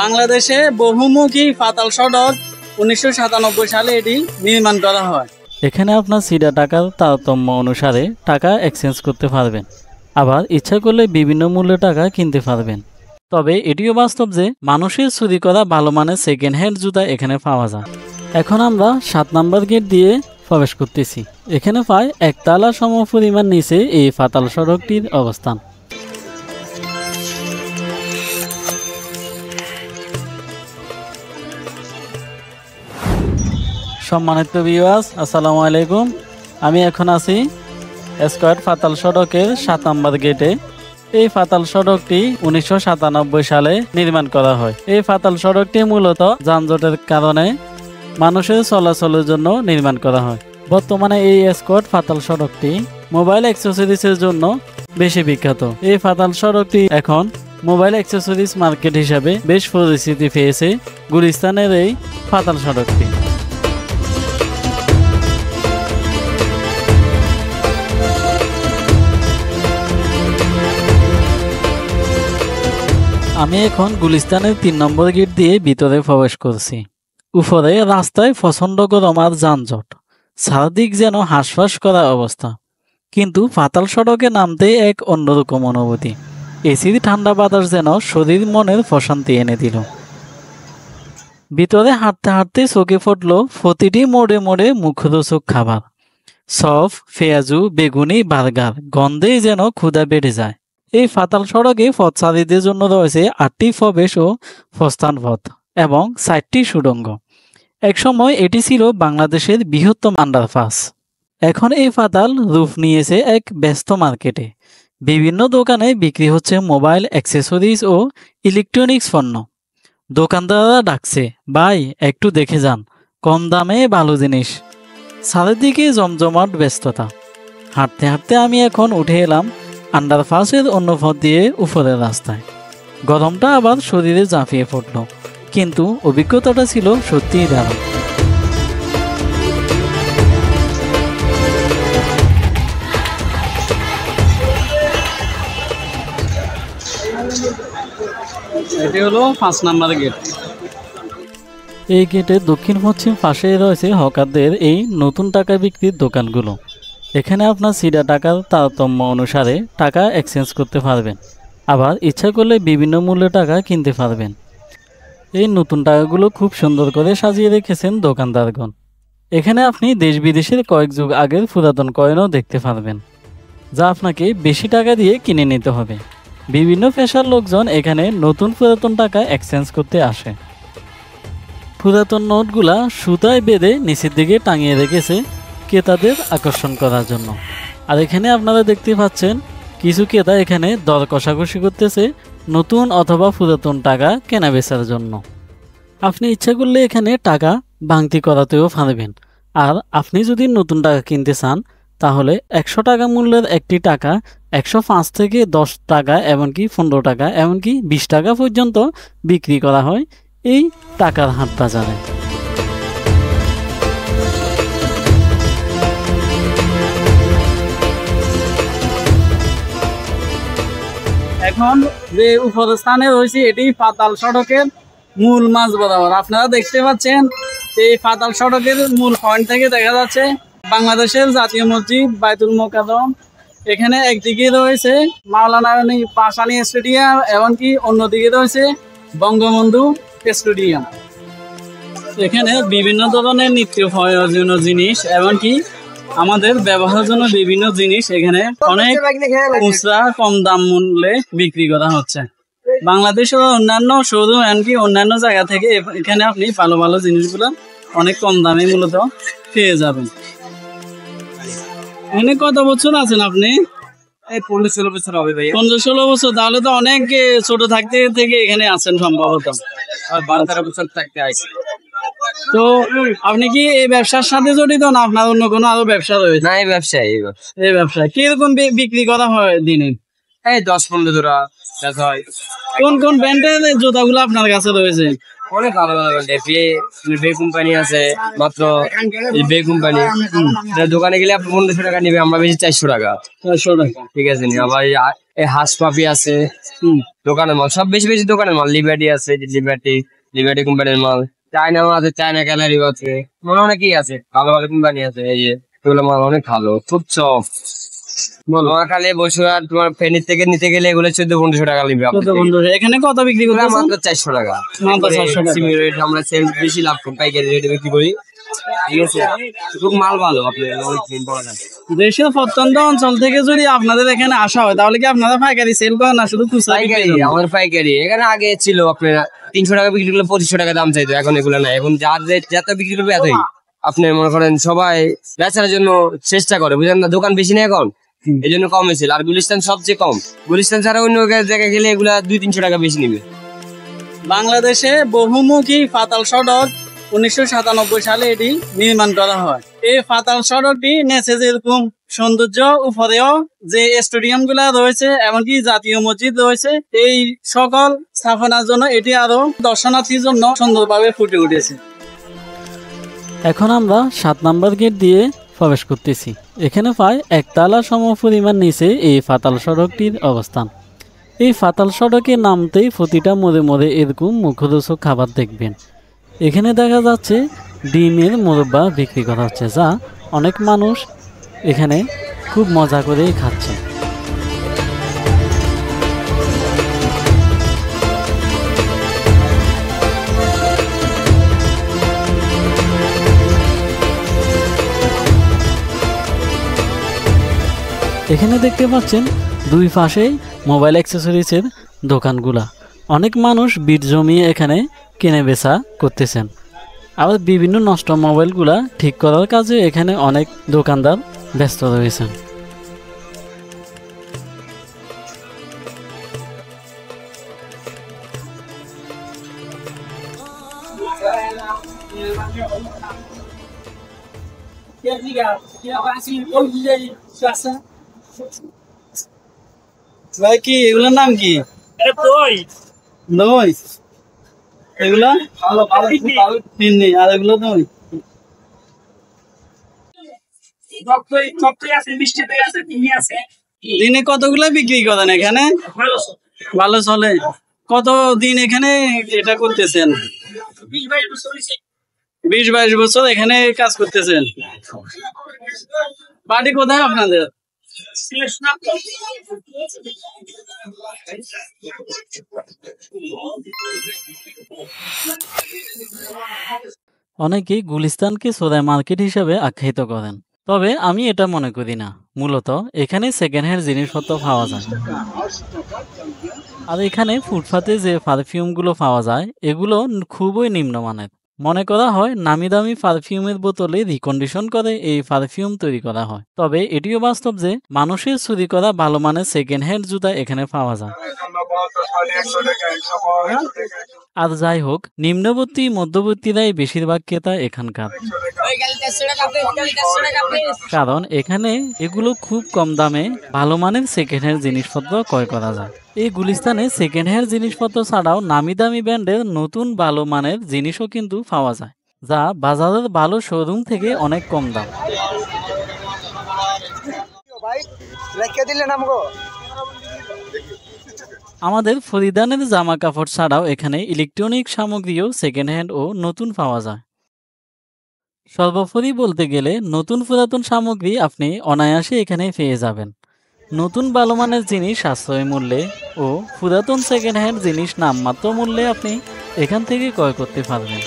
বাংলাদেশে বহুমুখী পাতাল সড়ক 1997 সালে এটি নির্মাণ করা হয়। এখানে আপনার সিডা টাকার তারতম্য অনুসারে টাকা এক্সচেঞ্জ করতে পারবেন, আবার ইচ্ছা করলে বিভিন্ন মূল্যে টাকা কিনতে পারবেন। তবে এটিও বাস্তব যে মানুষের চুরি করা ভালো মানের সেকেন্ড হ্যান্ড জুতা এখানে পাওয়া যায়। এখন আমরা 7 নম্বর গেট দিয়ে প্রবেশ করতেছি। এখানে প্রায় একতলা সমপরিমাণ নিচে এই পাতাল সড়কটির অবস্থান। সম্মানিত ভিউয়ার্স, আসসালামু আলাইকুম। আমি এখন আছি স্কয়ার পাতাল সড়কের 7 নম্বর গেটে। এই পাতাল সড়কটি 1997 সালে নির্মাণ করা হয়। এই পাতাল সড়কটি মূলত যানজটের কারণে মানুষের চলাচলের জন্য নির্মাণ করা হয়। বর্তমানে এই স্কয়ার পাতাল সড়কটি মোবাইল অ্যাক্সেসরিজের জন্য বেশি বিখ্যাত। এই পাতাল সড়কটি এখন মোবাইল অ্যাক্সেসরিজ মার্কেট হিসাবে বেশ পরিচিতি পেয়েছে গুলিস্তানের এই পাতাল সড়কটি। আমি এখন গুলিস্তানের 3 নম্বর গেট দিয়ে ভিতরে প্রবেশ করছি। উপরে রাস্তায় প্রচণ্ড গরম আর যানজট, চারদিক যেন হাঁসফাঁস করা অবস্থা। কিন্তু পাতাল সড়কে নামতে এক অন্যরকম অনুভূতি। এসির ঠান্ডা বাতাস যেন শরীর মনের প্রশান্তি এনে দিল। ভিতরে হাঁটতে হাঁটতে চোখে পড়ল প্রতিটি মোড়ে মোড়ে মুখরোচক খাবার। চপ, পেঁয়াজু, বেগুনি, বার্গার, গন্ধেই যেন ক্ষুধা বেড়ে যায়। এই পাতাল সড়কে পথচারীদের জন্য রয়েছে 8টি প্রবেশ ও প্রস্থান পথ এবং 4টি সুড়ঙ্গ। একসময় এটি ছিল বাংলাদেশের বৃহত্তম আন্ডারপাস। এখন এই পাতাল রূপ নিয়েছে এক ব্যস্ত মার্কেটে। বিভিন্ন দোকানে বিক্রি হচ্ছে মোবাইল অ্যাক্সেসরিজ ও ইলেকট্রনিক্স পণ্য। দোকানদাররা ডাকছে, ভাই একটু দেখে যান, কম দামে ভালো জিনিস। চারিদিকে জমজমাট ব্যস্ততা। হাঁটতে হাঁটতে আমি এখন উঠে এলাম আন্ডারপাসের অন্য পথ দিয়ে উপরের রাস্তায়। গরমটা আবার শরীরে ঝাঁপিয়ে পড়ল, কিন্তু অভিজ্ঞতাটা ছিল সত্যিই দারুণ। এটি হলো 5 নম্বর গেট। এই গেটের দক্ষিণ পশ্চিম পাশেই রয়েছে হকারদের এই নতুন টাকা বিক্রির দোকানগুলো। এখানে আপনার সিডা টাকার তারতম্য অনুসারে টাকা এক্সচেঞ্জ করতে পারবেন, আবার ইচ্ছা করলে বিভিন্ন মূল্যে টাকা কিনতে পারবেন। এই নতুন টাকাগুলো খুব সুন্দর করে সাজিয়ে রেখেছেন দোকানদারগণ। এখানে আপনি দেশ বিদেশের কয়েক যুগ আগের পুরাতন কয়েনও দেখতে পারবেন, যা আপনাকে বেশি টাকা দিয়ে কিনে নিতে হবে। বিভিন্ন পেশার লোকজন এখানে নতুন পুরাতন টাকা এক্সচেঞ্জ করতে আসে। পুরাতন নোটগুলা সুতায় বেঁধে নিচের দিকে টাঙিয়ে রেখেছে ক্রেতাদের আকর্ষণ করার জন্য। আর এখানে আপনারা দেখতে পাচ্ছেন কিছু ক্রেতা এখানে দর কষাকষি করতেছে নতুন অথবা পুরাতন টাকা কেনা বেচার জন্য। আপনি ইচ্ছা করলে এখানে টাকা ভাঙতি করাতেও পারবেন। আর আপনি যদি নতুন টাকা কিনতে চান তাহলে 100 টাকা মূল্যের একটি টাকা 105 থেকে 10 টাকা, এমনকি 15 টাকা, এমনকি 20 টাকা পর্যন্ত বিক্রি করা হয় এই টাকার হাট বাজারে। এখন যে উপস্থানে রয়েছে এটি পাতাল সড়কের মূল মাঝ বরাবর। আপনারা দেখতে পাচ্ছেন এই পাতাল সড়কের মূল পয়েন্ট থেকে দেখা যাচ্ছে বাংলাদেশের জাতীয় মসজিদ বাইতুল মোকাররম। এখানে একদিকে রয়েছে মাওলানা ভাসানী স্টেডিয়াম, এমনকি অন্যদিকে রয়েছে বঙ্গবন্ধু স্টেডিয়াম। এখানে বিভিন্ন ধরনের নিত্য প্রয়োজনীয় জিনিস, এমনকি আমাদের ব্যবহারের জন্য বিভিন্ন জিনিস এখানে অনেক খুচরা কম দাম মূল্যে বিক্রি করা হচ্ছে। বাংলাদেশের অন্যান্য শোরুম এমনকি অন্যান্য জায়গা থেকে এখানে আপনি ভালো ভালো জিনিসগুলো অনেক কম দামে মূলত পেয়ে যাবেন। এখানে কত বছর আছেন আপনি? 15-16 বছর হবে ভাই। 15-16 বছর, তাহলে তো অনেক ছোট থাকতে থেকে এখানে আছেন সম্ভবত। 12-13 বছর থাকতে আইছি। তো আপনি কি এই ব্যবসার সাথে জড়িত না আপনার অন্য কোনো আরো ব্যবসা রয়েছে? না, এই ব্যবসায় এই ব্যবসা কিরকম বিক্রি করা হয় দিনে? এই 10-15 জোড়া হয়। কোন কোন ব্র্যান্ডের জুতাগুলো আপনার কাছে রয়েছে? অনেক আলাদা আলাদা বে কোম্পানি আছে, মাত্র বে কোম্পানি। দোকানে গেলে আপনি 1500 টাকা নেবে, আমরা বেশি 400 টাকা। 400 টাকা, ঠিক আছে নি? আবার এই হাঁস পাপি আছে, দোকানের মাল সব বেশি বেশি দোকানের মাল। লিবার্টি আছে, লিবার্টি কোম্পানির মাল। চায়না মাল আছে, চায়না ক্যানারি আছে, মনে অনেকই আছে, ভালো ভালো কোম্পানি আছে। এই যে এগুলো মাল অনেক ভালো, খুব সফট। নোয়াখালী বসুরহাট তোমার ফেনীর থেকে নিতে গেলে এগুলো 1400-1500 টাকা নিবে। এখানে কত বিক্রি করতে? মাত্র 400 টাকা। আমরা সেল বেশি লাভ করি, পাইকারি রেটে বিক্রি করি। ঠিক আছে, খুব মাল ভালো। আপনার দেশের প্রত্যন্ত অঞ্চল থেকে যদি আপনাদের এখানে আসা হয় তাহলে কি আপনারা পাইকারি সেল করেন না শুধু খুচরা? পাইকারি, আমার পাইকারি। এখানে আগে ছিল আপনার 300 টাকা বিক্রি করলে 2500 টাকা দাম চাইতো, এখন এগুলো নাই। এখন যার রেট যত বিক্রি করবে এতই। আপনি মনে করেন সবাই বেচার জন্য চেষ্টা করে, বুঝলেন না, দোকান বেশি নেই এখন, এই জন্য কম হয়েছিল। আর গুলিস্তান সবচেয়ে কম, গুলিস্তান ছাড়া অন্য জায়গায় গেলে এগুলা 200-300 টাকা বেশি নিবে। বাংলাদেশে বহুমুখী পাতাল সড়ক 1997 সালে এটি নির্মাণ করা হয়। এই পাতাল সড়কটি নেচে যেরকম সৌন্দর্য, উপরেও যে স্টেডিয়াম গুলা রয়েছে, এমনকি জাতীয় মসজিদ রয়েছে, এই সকল স্থাপনার জন্য এটি আরো দর্শনার্থীর জন্য সুন্দরভাবে ফুটে উঠেছে। এখন আমরা 7 নম্বর গেট দিয়ে প্রবেশ করতেছি। এখানে প্রায় একতলা সমপরিমাণ নিচে এই পাতাল সড়কটির অবস্থান। এই পাতাল সড়কে নামতেই প্রতিটা মোড়ে মোড়ে এরকম মুখরোচক খাবার দেখবেন। এখানে দেখা যাচ্ছে ডিমের মোরব্বা বিক্রি করা হচ্ছে, যা অনেক মানুষ এখানে খুব মজা করেই খাচ্ছে। এখানে দেখতে পাচ্ছেন দুই পাশেই মোবাইল অ্যাক্সেসরিজের দোকানগুলা। অনেক মানুষ ভিড় জমিয়ে এখানে কেনে বেচা করতেছেন। আবার বিভিন্ন নষ্ট মোবাইলগুলা ঠিক করার কাজে এখানে অনেক দোকানদার ব্যস্ত রয়েছেন। ভাই কি এগুলোর নাম কি? দই। এগুলো তিন্নি, আর এগুলো দই। দিনে কতগুলো বিক্রি করেন এখানে? ভালো চলে। কত দিন এখানে এটা করতেছেন? 20-22 বছর এখানে কাজ করতেছেন। বাড়ি কোথায় আপনাদের? অনেকেই গুলিস্তানকে সোদা মার্কেট হিসেবে আখ্যায়িত করেন, তবে আমি এটা মনে করি না। মূলত এখানে সেকেন্ড হ্যান্ড জিনিসপত্র পাওয়া যায়। আর এখানে ফুটপাতে যে পারফিউমগুলো পাওয়া যায় এগুলো খুবই নিম্নমানের। মনে করা হয় নামি দামি পারফিউমের বোতলে রিকন্ডিশন করে এই পারফিউম তৈরি করা হয়। তবে এটিও বাস্তব যে মানুষের চুরি করা ভালো মানের সেকেন্ড হ্যান্ড জুতা এখানে পাওয়া যায়। আর যাই হোক, নিম্নবর্তী মধ্যবর্তীরাই বেশিরভাগ ক্রেতা এখানকার, কারণ এখানে এগুলো খুব কম দামে ভালো মানের সেকেন্ড হ্যান্ড জিনিসপত্র ক্রয় করা যায়। এই গুলিস্তানে সেকেন্ড হ্যান্ড জিনিসপত্র ছাড়াও নামি দামি ব্র্যান্ডের নতুন ভালো মানের জিনিসও কিন্তু পাওয়া যায়, যা বাজারের ভালো শোরুম থেকে অনেক কম দাম। আমাদের ফরিদানের জামা কাপড় ছাড়াও এখানে ইলেকট্রনিক সামগ্রীও সেকেন্ড হ্যান্ড ও নতুন পাওয়া যায়। সর্বোপরি বলতে গেলে নতুন পুরাতন সামগ্রী আপনি অনায়াসে এখানে পেয়ে যাবেন। নতুন ভালো মানের জিনিস সাশ্রয় মূল্যে ও পুরাতন সেকেন্ড হ্যান্ড জিনিস নামমাত্র মূল্যে আপনি এখান থেকে ক্রয় করতে পারবেন।